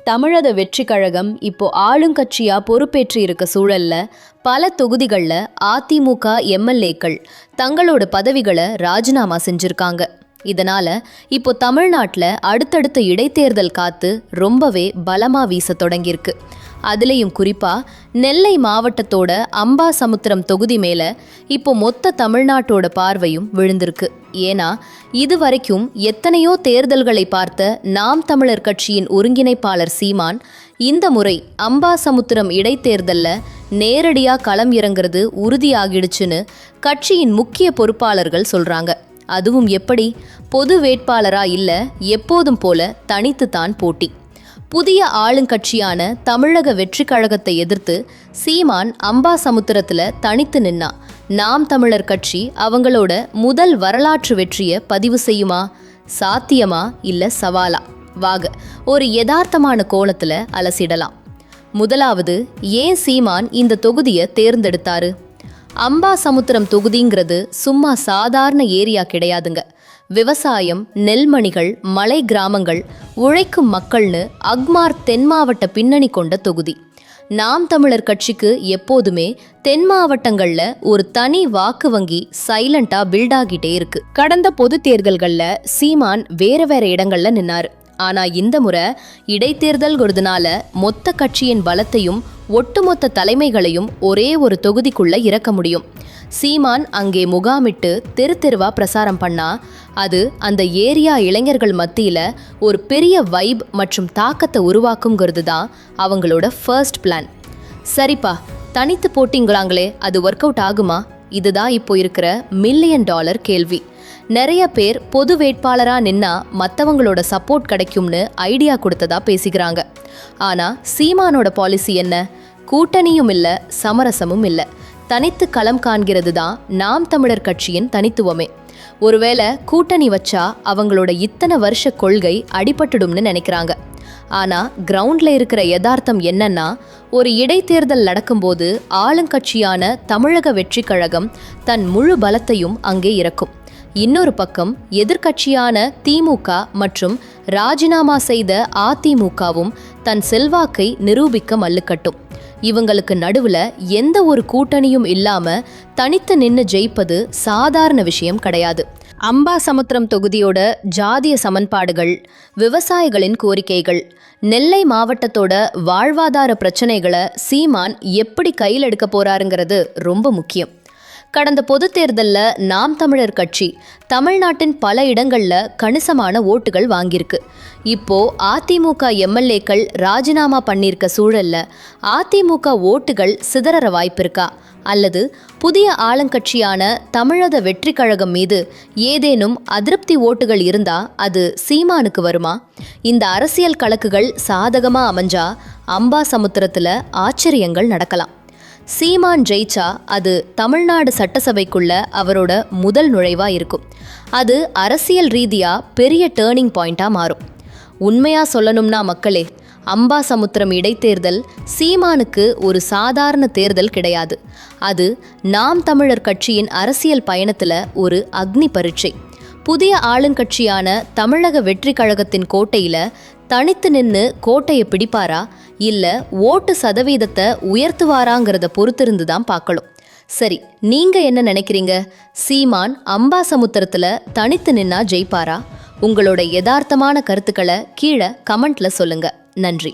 தமிழக வெற்றி கழகம் இப்போ ஆளுங்கட்சியா பொறுப்பேற்று இருக்க சூழல்ல பல தொகுதிகளில் அதிமுக எம்எல்ஏக்கள் தங்களோட பதவிகளை ராஜினாமா செஞ்சிருக்காங்க. இதனால இப்போ தமிழ்நாட்டில் அடுத்தடுத்த இடைத்தேர்தல் காத்து ரொம்பவே பலமா வீச தொடங்கியிருக்கு. அதுலேயும் குறிப்பா நெல்லை மாவட்டத்தோட அம்பாசமுத்திரம் தொகுதி மேல இப்போ மொத்த தமிழ்நாட்டோட பார்வையும் விழுந்திருக்கு. ஏன்னா இது வரைக்கும் எத்தனையோ தேர்தல்களை பார்த்த நாம் தமிழர் கட்சியின் ஒருங்கிணைப்பாளர் சீமான் இந்த முறை அம்பாசமுத்திரம் இடைத்தேர்தல்ல நேரடியா களம் இறங்குறது உறுதியாகிடுச்சுன்னு கட்சியின் முக்கிய பொறுப்பாளர்கள் சொல்றாங்க. அதுவும் எப்படி? பொது வேட்பாளரா இல்ல, எப்போதும் போல தனித்து தான் போட்டி. புதிய ஆளுங்கட்சியான தமிழக வெற்றி கழகத்தை எதிர்த்து சீமான் அம்பாசமுத்திரத்துல தனித்து நின்னா நாம் தமிழர் கட்சி அவங்களோட முதல் வரலாற்று வெற்றியை பதிவு செய்யுமா? சாத்தியமா இல்ல சவாலா? வாக ஒரு யதார்த்தமான கோணத்துல அலசிடலாம். முதலாவது, ஏன் சீமான் இந்த தொகுதியை தேர்ந்தெடுத்தாரு? அம்பாசமுத்திரம் தொகுதிங்கிறது சும்மா சாதாரண ஏரியா கிடையாதுங்க. விவசாயம், நெல்மணிகள், மலை கிராமங்கள், உழைக்கும் மக்கள்னு அக்மார் தென் மாவட்ட பின்னணி கொண்ட தொகுதி. நாம் தமிழர் கட்சிக்கு எப்போதுமே தென் மாவட்டங்கள்ல ஒரு தனி வாக்கு வங்கி சைலண்டா பில்ட் ஆகிட்டே இருக்கு. கடந்த பொது தேர்தல்கள்ல சீமான் வேற வேற இடங்கள்ல நின்னாரு. ஆனா இந்த முறை இடைத்தேர்தல்கிறதுனால மொத்த கட்சியின் பலத்தையும் ஒட்டுமொத்த தலைமைகளையும் ஒரே ஒரு தொகுதிக்குள்ள இறக்க முடியும். சீமான் அங்கே முகாமிட்டு தெரு தெருவா பிரசாரம் பண்ணா அது அந்த ஏரியா இளைஞர்கள் மத்தியில ஒரு பெரிய வைப் மற்றும் தாக்கத்தை உருவாக்குங்கிறது தான் அவங்களோட ஃபர்ஸ்ட் பிளான். சரிப்பா, தனித்து போட்டிங்களாங்களே, அது ஒர்க் அவுட் ஆகுமா? இதுதான் இப்போ இருக்கிற $1 மில்லியன் கேள்வி. நிறைய பேர் பொது வேட்பாளரா நின்னா மற்றவங்களோட சப்போர்ட் கிடைக்கும்னு ஐடியா கொடுத்ததா பேசிக்கிறாங்க. ஆனா சீமானோட பாலிசி என்ன? கூட்டணியும் இல்ல, சமரசமும் இல்ல, தனித்து களம் காண்கிறது தான் நாம் தமிழர் கட்சியின் தனித்துவமே. ஒருவேளை கூட்டணி வச்சா அவங்களோட இத்தனை வருஷ கொள்கை அடிபட்டுடும்னு நினைக்கிறாங்க. ஆனா கிரவுண்ட்ல இருக்கிற யதார்த்தம் என்னன்னா, ஒரு இடைத்தேர்தல் நடக்கும்போது ஆளுங்கட்சியான தமிழக வெற்றி கழகம் தன் முழு பலத்தையும் அங்கே இறக்கும். இன்னொரு பக்கம் எதிர்க்கட்சியான திமுக மற்றும் ராஜினாமா செய்த அதிமுகவும் தன் செல்வாக்கை நிரூபிக்க மல்லுக்கட்டும். இவங்களுக்கு நடுவுல எந்த ஒரு கூட்டணியும் இல்லாம தனித்து நின்று ஜெயிப்பது சாதாரண விஷயம் கிடையாது. அம்பாசமுத்திரம் தொகுதியோட ஜாதிய சமன்பாடுகள், விவசாயிகளின் கோரிக்கைகள், நெல்லை மாவட்டத்தோட வாழ்வாதார பிரச்சனைகளை சீமான் எப்படி கையில் எடுக்க போறாருங்கிறது ரொம்ப முக்கியம். கடந்த பொது தேர்தலில் நாம் தமிழர் கட்சி தமிழ்நாட்டின் பல இடங்களில் கணிசமான ஓட்டுகள் வாங்கியிருக்கு. இப்போ அதிமுக எம்எல்ஏக்கள் ராஜினாமா பண்ணியிருக்க சூழல்ல அதிமுக ஓட்டுகள் சிதற வாய்ப்பு இருக்கா? அல்லது புதிய ஆளுங்கட்சியான தமிழக வெற்றி கழகம் மீது ஏதேனும் அதிருப்தி ஓட்டுகள் இருந்தா அது சீமானுக்கு வருமா? இந்த அரசியல் கணக்குகள் சாதகமா அமைஞ்சா அம்பாசமுத்திரத்துல ஆச்சரியங்கள் நடக்கலாம். சீமான் ஜெயிச்சா அது தமிழ்நாடு சட்டசபைக்குள்ள அவரோட முதல் நுழைவா இருக்கும். அது அரசியல் ரீதியா பெரிய டேர்னிங் பாயிண்டா மாறும். உண்மையா சொல்லணும்னா மக்களே, அம்பாசமுத்திரம் இடைத்தேர்தல் சீமானுக்கு ஒரு சாதாரண தேர்தல் கிடையாது. அது நாம் தமிழர் கட்சியின் அரசியல் பயணத்துல ஒரு அக்னி பரீட்சை. புதிய ஆளுங்கட்சியான தமிழக வெற்றி கழகத்தின் கோட்டையில தனித்து நின்று கோட்டையை பிடிப்பாரா இல்ல ஓட்டு சதவீதத்தை உயர்த்துவாராங்கிறத பொறுத்திருந்து தான் பார்க்கணும். சரி, நீங்க என்ன நினைக்கிறீங்க? சீமான் அம்பாசமுத்திரத்துல தனித்து நின்னா ஜெயிப்பாரா? உங்களோட யதார்த்தமான கருத்துக்களை கீழே கமெண்ட்ல சொல்லுங்க. நன்றி.